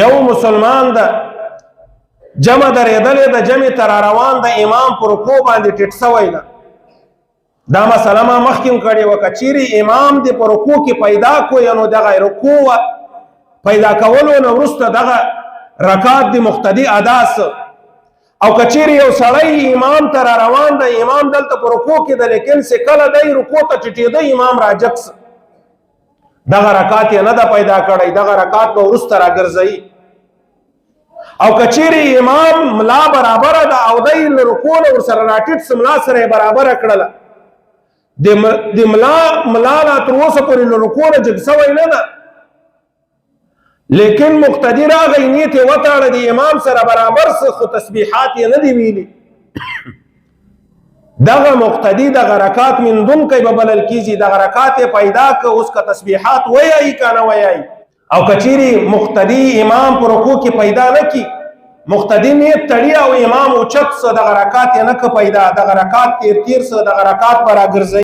یو مسلمان د جمع درېدلې د جمع تر روان د امام پر رکوع باندې ټیټ سوی ده. دا مسله ما مخکې هم کړې وه، که چیرې امام دې په رکوع کې پیدا کړو نو دغه رکوع پیدا کولو نه وروسته دغه رکعت د مقتدي ادا څه، او که چیرې یو سړی امام ته را روان ده، امام دلته په رکوع کې ده لیکن چې کله دی رکوع ته ټیټېده امام راجګ څه، دغه رکعت یې نه ده پیدا کړی، دغه رکعت به وروسته راګرځوي. او که چیرې امام ملا برابره ده او دی له رکوع نه ورسره راټیټ څه، ملا سره یې برابره کړله، د ملا لا تر اوسه پورې له رکوع نه جګ سوی نه ده، لیکن مقتدي راغی نیت یې وتاړه د امام سره برابر څه، خو تسبیحات یې نه دي ویلي. دغه مقتدي دغه رکعت مندونکی به بلل کیږي، دغه رکعت یې پیدا که اوس که تسبیحات ویایي که نه ویایي. او که چیرې مقتدي امام په رکوع کې پیدا نه کي، مقتدي نیت تړي او امام اوچت څه، دغه رکعت یې نه که پیدا، دغه رکعت تیر څه، دغه رکعت به راګرځوي.